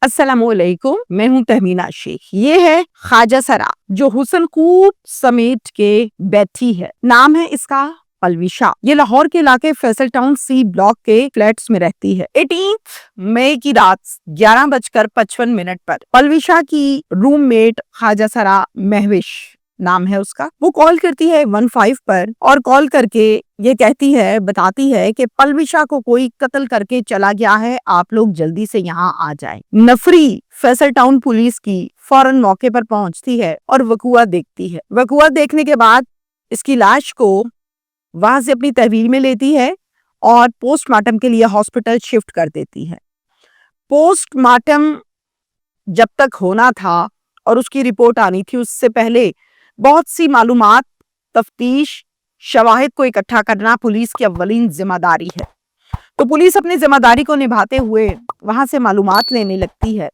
अस्सलामुअलैकुम, मैं हूं तहमीना शेख। ये है ख्वाजा सरा जो हुसन खूब समेट के बैठी है। नाम है इसका पलविशा। ये लाहौर के इलाके फैसल टाउन सी ब्लॉक के फ्लैट्स में रहती है। 18 मई की रात 11:55 पर पलविशा की रूममेट ख्वाजा सरा महविश नाम है उसका, वो कॉल करती है 15 पर और कॉल करके ये बताती है कि पलविशा को कोई कत्ल करके चला गया है, आप लोग जल्दी से यहाँ आ जाएं। नफरी फैसल टाउन पुलिस की फौरन मौके पर पहुंचती है और वकुआ देखती है। वकुआ देखने के बाद इसकी लाश को वहां से अपनी तहवील में लेती है और पोस्टमार्टम के लिए हॉस्पिटल शिफ्ट कर देती है। पोस्टमार्टम जब तक होना था और उसकी रिपोर्ट आनी थी, उससे पहले बहुत सी मालूमात, तफ्तीश, शवाहिद को इकट्ठा करना पुलिस की अव्वलीन जिम्मेदारी है। तो पुलिस अपनी जिम्मेदारी को निभाते हुए वहां से मालूमात लेने लगती है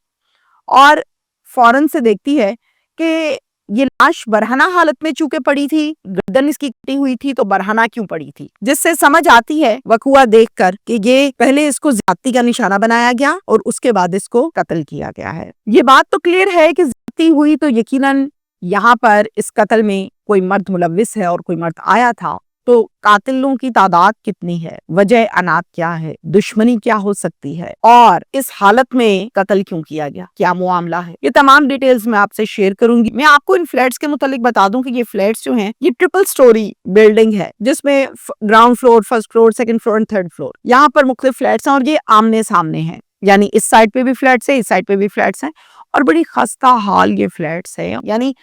और फौरन से देखती है कि ये लाश बरहना हालत में चूंकि पड़ी थी, गर्दन इसकी कटी हुई थी, तो बरहना क्यों पड़ी थी, जिससे समझ आती है वकुआ देखकर कि ये पहले इसको ज्यादती का निशाना बनाया गया और उसके बाद इसको कत्ल किया गया है। ये बात तो क्लियर है कि ज्यादती हुई तो यकीनन यहाँ पर इस कत्ल में कोई मर्द मुलविस है और कोई मर्द आया था। तो कातिलों की तादाद कितनी है, वजह अनात क्या है, दुश्मनी क्या हो सकती है और इस हालत में कत्ल क्यों किया गया, क्या मामला है, ये तमाम डिटेल्स मैं आपसे शेयर करूंगी। मैं आपको इन फ्लैट्स के मुतालिक बता दूं कि ये फ्लैट्स जो हैं ये ट्रिपल स्टोरी बिल्डिंग है, जिसमें ground floor, first floor, second floor and third floor, यहाँ पर मुख्तलिफ फ्लैट्स हैं और ये आमने सामने हैं, यानी इस साइड पे भी फ्लैट्स है, इस साइड पे भी फ्लैट्स हैं और बड़ी खस्ता हाल ये फ्लैट्स है। यानी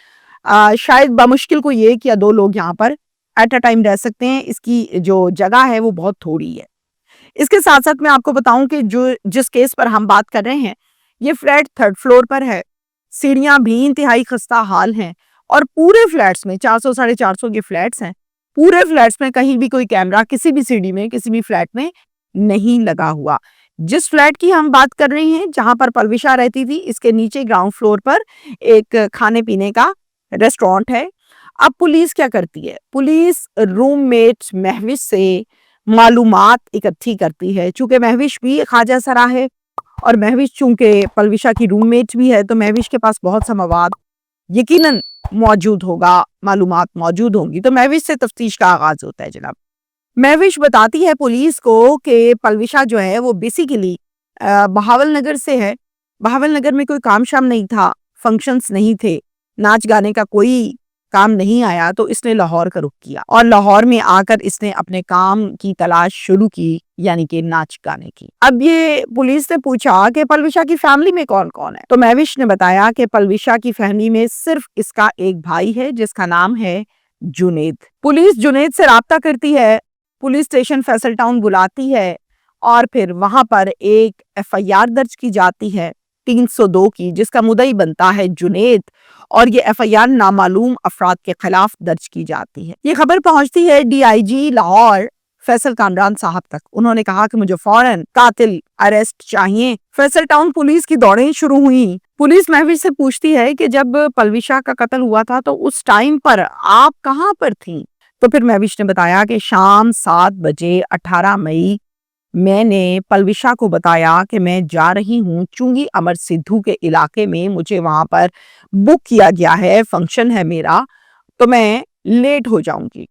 शायद बमुश्किल को एक या दो लोग यहाँ पर एट अ टाइम रह सकते हैं। इसकी जो जगह है वो बहुत थोड़ी है। इसके साथ साथ मैं आपको बताऊं कि जिस केस पर हम बात कर रहे हैं ये फ्लैट थर्ड फ्लोर पर है, सीढ़ियां भी इंतहाई खस्ता हाल हैं और पूरे फ्लैट्स में 400 साढ़े 400 के फ्लैट्स हैं। पूरे फ्लैट्स में कहीं भी कोई कैमरा किसी भी सीढ़ी में, किसी भी फ्लैट में नहीं लगा हुआ। जिस फ्लैट की हम बात कर रहे हैं जहां पर पलविशा रहती थी, इसके नीचे ग्राउंड फ्लोर पर एक खाने पीने का रेस्टोरेंट है। अब पुलिस क्या करती है, पुलिस रूममेट महविश से मालूमात इकट्ठी करती है। चूंकि महविश भी ख्वाजा सरा है और महविश चूंकि पलविशा की रूममेट भी है, तो महविश के पास बहुत सा मवाद यकीनन मौजूद होगा, मालूमात मौजूद होंगी। तो महविश से तफ्तीश का आगाज होता है। जनाब महविश बताती है पुलिस को कि पलविशा जो है वो बेसिकली बहावल नगर से है। बहावल नगर में कोई काम शाम नहीं था, फंक्शंस नहीं थे, नाच गाने का कोई काम नहीं आया, तो इसने लाहौर का रुख किया और लाहौर में आकर इसने अपने काम की तलाश शुरू की, यानी कि नाच गाने की। अब ये पुलिस ने पूछा कि पलविशा की फैमिली में कौन कौन है, तो महविश ने बताया कि पलविशा की फैमिली में सिर्फ इसका एक भाई है जिसका नाम है जुनेद। पुलिस जुनेद से राब्ता करती है, पुलिस स्टेशन फैसल टाउन बुलाती है और फिर वहां पर एक FIR दर्ज की जाती है 302 की, जिसका मुद्दई बनता है जुनेद और ये FIR नामालूम अफराद के खिलाफ दर्ज की जाती है। ये खबर पहुंचती है DIG लाहौर फैसल कामरान साहब तक। उन्होंने कहा कि मुझे फौरन कातिल अरेस्ट चाहिए। फैसल टाउन पुलिस की दौड़ें शुरू हुई। पुलिस महविश से पूछती है कि जब पलविशा का कत्ल हुआ था तो उस टाइम पर आप कहां पर थी, तो फिर महविश ने बताया कि शाम 7 बजे 18 मई मैंने पलविशा को बताया कि मैं जा रही हूँ चुंगी अमर सिद्धू के इलाके में, मुझे वहां पर बुक किया गया है, फंक्शन है मेरा, तो मैं लेट हो जाऊंगी।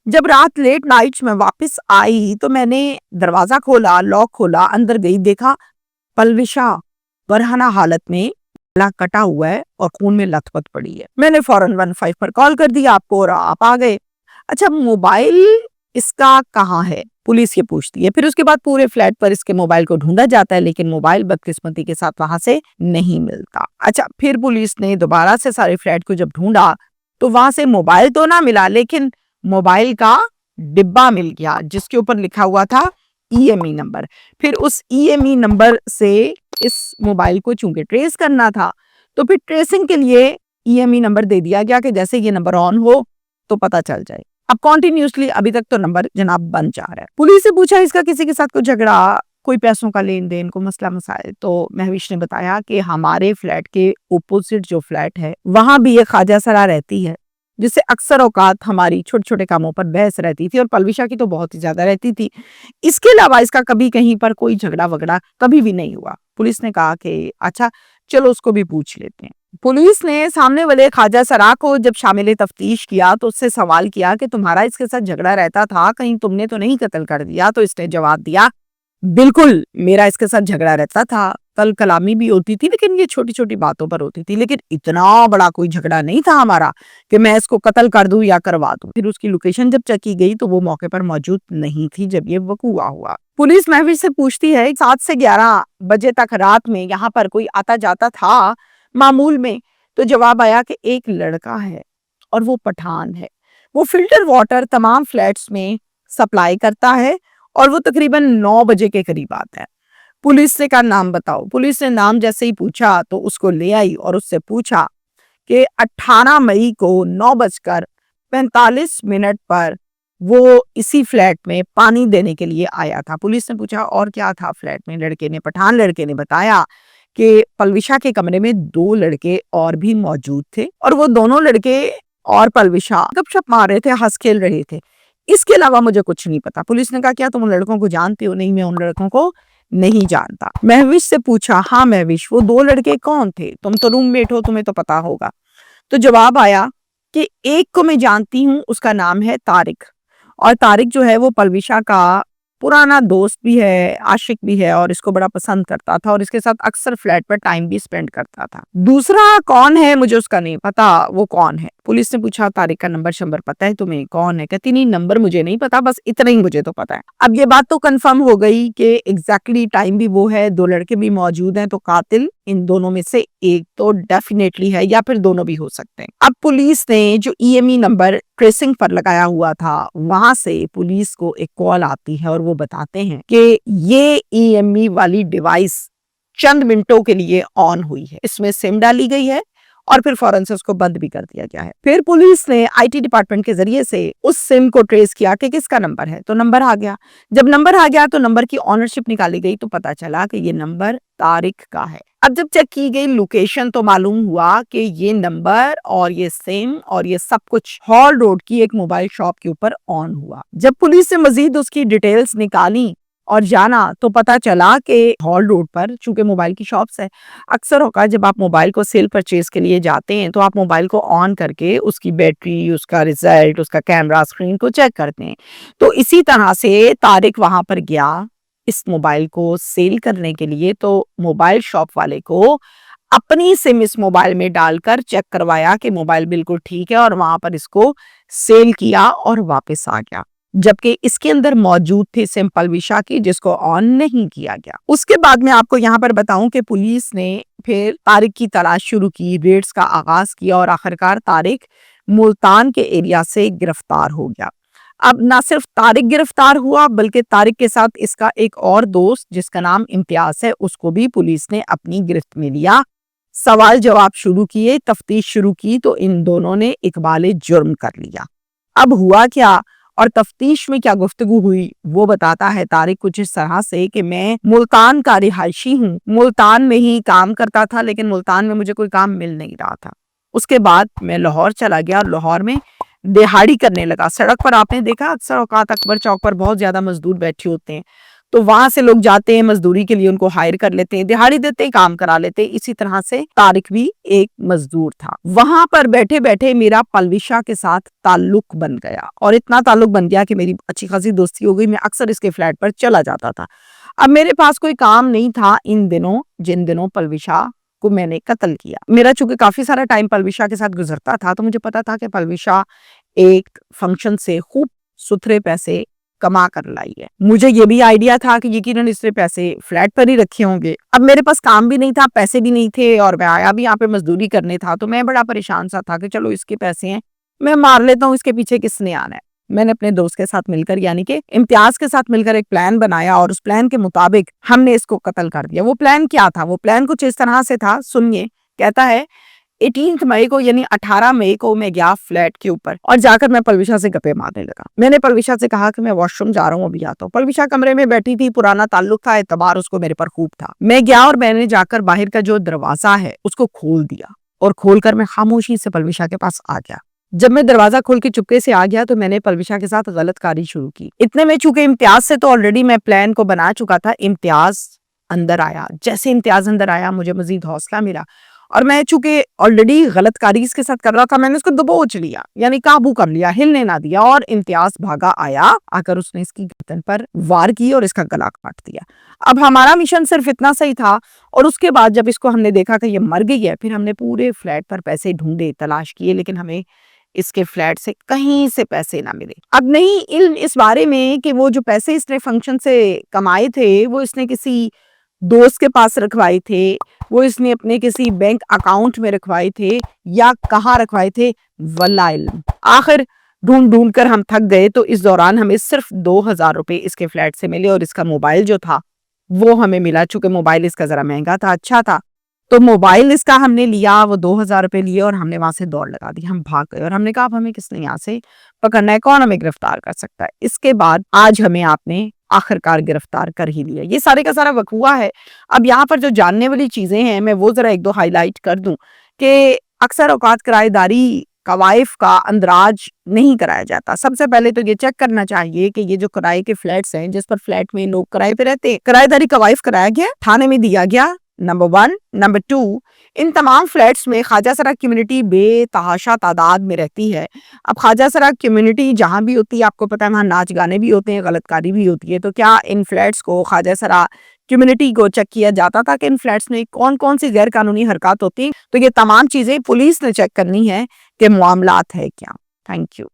जब रात लेट नाइट में वापस आई तो मैंने दरवाजा खोला, लॉक खोला, अंदर गई, देखा पलविशा बरहना हालत में, गला कटा हुआ है और खून में लथपथ पड़ी है। मैंने फौरन 15 पर कॉल कर दिया आपको और आप आ गए। अच्छा, मोबाइल इसका कहाँ है, पुलिस ये पूछती है। फिर उसके बाद पूरे फ्लैट पर इसके मोबाइल को ढूंढा जाता है, लेकिन मोबाइल बदकिस्मती के साथ वहां से नहीं मिलता। अच्छा, फिर पुलिस ने दोबारा से सारे फ्लैट को जब ढूंढा तो वहां से मोबाइल तो ना मिला, लेकिन मोबाइल का डिब्बा मिल गया जिसके ऊपर लिखा हुआ था EME नंबर। फिर उस EME नंबर से इस मोबाइल को चूंकि ट्रेस करना था, तो फिर ट्रेसिंग के लिए EME नंबर दे दिया गया कि जैसे ये नंबर ऑन हो तो पता चल जाए। अब कॉन्टिन्यूसली अभी तक तो नंबर जनाब बंद जा रहा है। पुलिस से पूछा इसका किसी के साथ कोई झगड़ा, कोई पैसों का लेन देन, को मसला मसाइल, तो महविश ने बताया कि हमारे फ्लैट के ओपोजिट जो फ्लैट है वहां भी एक ख्वाजा सरा रहती है, जिससे अक्सर औकात हमारी छोटे छोटे कामों पर बहस रहती थी और पलविशा की तो बहुत ही ज्यादा रहती थी। इसके अलावा इसका कभी कहीं पर कोई झगड़ा वगड़ा कभी भी नहीं हुआ। पुलिस ने कहा कि अच्छा चलो उसको भी पूछ लेते हैं। पुलिस ने सामने वाले ख्वाजा सरा को जब शामिल तफ्तीश किया तो उससे सवाल किया कि तुम्हारा इसके साथ झगड़ा रहता था, कहीं तुमने तो नहीं कत्ल कर दिया? तो इसने जवाब दिया, बिल्कुल मेरा इसके साथ झगड़ा रहता था, कल कलामी भी होती थी, लेकिन ये छोटी छोटी बातों पर होती थी, लेकिन इतना बड़ा कोई झगड़ा नहीं था हमारा कि मैं इसको कत्ल कर दूं या करवा दूं। फिर उसकी लोकेशन जब चेक की गई तो वो मौके पर मौजूद नहीं थी जब ये वकूआ हुआ। पुलिस महविश से पूछती है 7 से 11 बजे तक रात में यहाँ पर कोई आता जाता था मामूल में? तो जवाब आया कि एक लड़का है और वो पठान है, वो फिल्टर वाटर तमाम फ्लैट्स में सप्लाई करता है और वो तकरीबन 9 बजे के करीब आता है। पुलिस से कहा नाम बताओ। पुलिस ने नाम जैसे ही पूछा तो उसको ले आई और उससे पूछा कि 18 मई को 9:45 पर वो इसी फ्लैट में पानी देने के लिए आया था। पुलिस ने पूछा और क्या था फ्लैट में? पठान लड़के ने बताया कि पलविशा के कमरे में 2 लड़के और भी मौजूद थे और वो दोनों लड़के और पलविशा गपशप मार रहे थे, हंस खेल रहे थे। इसके अलावा मुझे कुछ नहीं पता। पुलिस ने कहा क्या तुम उन लड़कों को जानते हो? नहीं, मैं उन लड़कों को नहीं जानता। महविश से पूछा, हाँ महविश, वो 2 लड़के कौन थे? तुम तो रूममेट हो, तुम्हें तो पता होगा। तो जवाब आया कि एक को मैं जानती हूँ, उसका नाम है तारिक, और तारिक जो है वो पलविशा का पुराना दोस्त भी है, आशिक भी है और इसको बड़ा पसंद करता था और इसके साथ अक्सर फ्लैट पर टाइम भी स्पेंड करता था। दूसरा कौन है मुझे उसका नहीं पता, वो कौन है? पुलिस ने पूछा तारिक का नंबर शंबर पता है तुम्हें? कौन है? कहती नहीं, नंबर मुझे नहीं पता, बस इतना ही मुझे तो पता है। अब ये बात तो कंफर्म हो गई कि एग्जैक्टली टाइम भी वो है, 2 लड़के भी मौजूद हैं, तो कातिल इन दोनों में से एक तो डेफिनेटली है या फिर दोनों भी हो सकते हैं। अब पुलिस ने जो ईएमई नंबर ट्रेसिंग पर लगाया हुआ था वहां से पुलिस को एक कॉल आती है और वो बताते हैं कि ये ईएमई वाली डिवाइस चंद मिनटों के लिए ऑन हुई है, इसमें सिम डाली गई है और फिर फौरन से उसको बंद भी कर दिया गया है। फिर पुलिस ने आईटी डिपार्टमेंट के जरिए से उस सिम को ट्रेस किया कि किसका नंबर है, तो नंबर आ गया। जब नंबर आ गया तो नंबर की ऑनरशिप निकाली गई तो पता चला कि ये नंबर तारिक का है। अब जब चेक की गई लोकेशन तो मालूम हुआ कि ये नंबर और ये सिम और ये सब कुछ हॉल रोड की एक मोबाइल शॉप के ऊपर ऑन हुआ। जब पुलिस ने मजीद उसकी डिटेल्स निकाली और जाना तो पता चला कि हॉल रोड पर, चूंकि मोबाइल की शॉप्स है, अक्सर होगा जब आप मोबाइल को सेल परचेज के लिए जाते हैं तो आप मोबाइल को ऑन करके उसकी बैटरी, उसका रिजल्ट, उसका कैमरा, स्क्रीन को चेक करते हैं। तो इसी तरह से तारिक वहां पर गया इस मोबाइल को सेल करने के लिए, तो मोबाइल शॉप वाले को अपनी सिम इस मोबाइल में डालकर चेक करवाया कि मोबाइल बिल्कुल ठीक है और वहां पर इसको सेल किया और वापस आ गया, जबकि इसके अंदर मौजूद थी सिम पलविशा की जिसको ऑन नहीं किया गया। उसके बाद मैं आपको यहाँ पर बताऊं कि पुलिस ने फिर तारिक की तलाश शुरू की, रेड्स का आगाज किया और आखिरकार तारिक मुल्तान के एरिया से गिरफ्तार हो गया। अब ना सिर्फ तारिक गिरफ्तार हुआ बल्कि तारिक के साथ इसका एक और दोस्त जिसका नाम इम्तियाज है उसको भी पुलिस ने अपनी गिरफ्त में लिया। सवाल जवाब शुरू किए, तफ्तीश शुरू की तो इन दोनों ने इकबाले जुर्म कर लिया। अब हुआ क्या और तफ्तीश में क्या गुफ्तगू हुई वो बताता है तारिक कुछ इस तरह से कि मैं मुल्तान का रिहायशी हूँ, मुल्तान में ही काम करता था, लेकिन मुल्तान में मुझे कोई काम मिल नहीं रहा था। उसके बाद मैं लाहौर चला गया और लाहौर में दिहाड़ी करने लगा। सड़क पर आपने देखा अक्सर औकात अकबर चौक पर बहुत ज्यादा मजदूर बैठे होते हैं, तो वहां से लोग जाते हैं मजदूरी के लिए, उनको हायर कर लेते हैं, दिहाड़ी देते हैं, काम करा लेते हैं। इसी तरह से तारिक भी एक मजदूर था। वहां पर बैठे बैठे मेरा पलविशा के साथ ताल्लुक बन गया और इतना ताल्लुक बन गया कि मेरी अच्छी खासी दोस्ती हो गई। मैं अक्सर इसके फ्लैट पर चला जाता था। अब मेरे पास कोई काम नहीं था इन दिनों जिन दिनों पलविशा को मैंने कत्ल किया। मेरा चूंकि काफी सारा टाइम पलविशा के साथ गुजरता था तो मुझे पता था कि पलविशा एक फंक्शन से खूब सुथरे पैसे कमा कर लाई है। मुझे ये भी आइडिया था कि यकीनन इसने पैसे फ्लैट पर ही रखे होंगे। अब मेरे पास काम भी नहीं था, पैसे भी नहीं थे और मैं आया भी यहाँ पे मजदूरी करने था, तो मैं बड़ा परेशान सा था कि चलो इसके पैसे हैं, मैं मार लेता हूँ, इसके पीछे किसने आना है। मैंने अपने दोस्त के साथ मिलकर यानी कि इम्तियाज के साथ मिलकर एक प्लान बनाया और उस प्लान के मुताबिक हमने इसको कत्ल कर दिया। वो प्लान क्या था? वो प्लान कुछ इस तरह से था, सुनिए। कहता है 18 मई को यानी 18 मई को मैं गया फ्लैट के ऊपर और जाकर मैं पलविशा से गप्पे मारने लगा। मैंने पलविशा से कहा कि मैं वॉशरूम जा रहा हूँ, अभी आता हूँ। पलविशा कमरे में बैठी थी, पुराना ताल्लुक था, एतबार उसको मेरे पर खूब था। मैं गया और मैंने जाकर बाहर का जो दरवाजा है उसको खोल दिया और खोलकर मैं खामोशी से पलविशा के पास आ गया। जब मैं दरवाजा खोल के चुपके से आ गया तो मैंने पलविशा के साथ गलतकारी शुरू की। इतने में चूंकि इम्तियाज से तो ऑलरेडी मैं प्लान को बना चुका था, इम्तियाज अंदर आया। जैसे इम्तियाज अंदर आया, मुझे मजीद हौसला मिला और मैं चूंकि ऑलरेडी गलत कारी इसके साथ कर रहा था, मैंने उसको दबोच लिया, यानी काबू कर लिया, हिलने ना दिया। और इम्तियाज भागा आया, आकर उसने इसकी गर्दन पर वार की और इसका गला काट दिया। अब हमारा मिशन सिर्फ इतना सही था। और उसके बाद जब इसको हमने देखा कि ये मर गई है, फिर हमने पूरे फ्लैट पर पैसे ढूंढे, तलाश किए, लेकिन हमें इसके फ्लैट से कहीं से पैसे ना मिले। अब नहीं इल्म इस बारे में कि वो जो पैसे इसने फंक्शन से कमाए थे, वो इसने किसी दोस्त के पास रखवाए थे, वो इसने अपने किसी बैंक अकाउंट में रखवाए थे या कहाँ रखवाए थे, वल्लाह इल्म। आखिर ढूंढ ढूंढ कर हम थक गए, तो इस दौरान हमें सिर्फ 2000 रुपए इसके फ्लैट से मिले और इसका मोबाइल जो था वो हमें मिला। चूंकि मोबाइल इसका जरा महंगा था, अच्छा था, तो मोबाइल इसका हमने लिया, वो 2000 रुपए लिए और हमने वहां से दौड़ लगा दी। हम भाग गए और हमने कहा अब हमें किसने यहाँ से पकड़ना है, कौन हमें गिरफ्तार कर सकता है। इसके बाद आज हमें आपने आखिरकार गिरफ्तार कर ही लिया। ये सारे का सारा वकूआ है। अब यहाँ पर जो जानने वाली चीजें हैं, मैं वो जरा एक दो हाईलाइट कर दूं कि अक्सर औकात किराएदारी कवाइफ का अंदराज नहीं कराया जाता। सबसे पहले तो ये चेक करना चाहिए कि ये जो किराए के फ्लैट्स हैं, जिस पर फ्लैट में लोग किराए पे रहते हैं, किराएदारी कवाइफ कराया गया, थाने में दिया गया, नंबर 1। नंबर 2, इन तमाम फ्लैट्स में ख्वाजा सरा कम्युनिटी बेतहाशा तादाद में रहती है। अब ख्वाजा सरा कम्युनिटी जहाँ भी होती है, आपको पता है वहाँ नाच गाने भी होते हैं, गलतकारी भी होती है। तो क्या इन फ्लैट्स को ख्वाजा सरा कम्युनिटी को चेक किया जाता था कि इन फ्लैट्स में कौन कौन सी गैर कानूनी हरकत होती? तो ये तमाम चीजें पुलिस ने चेक करनी है कि मामलात है क्या। Thank you.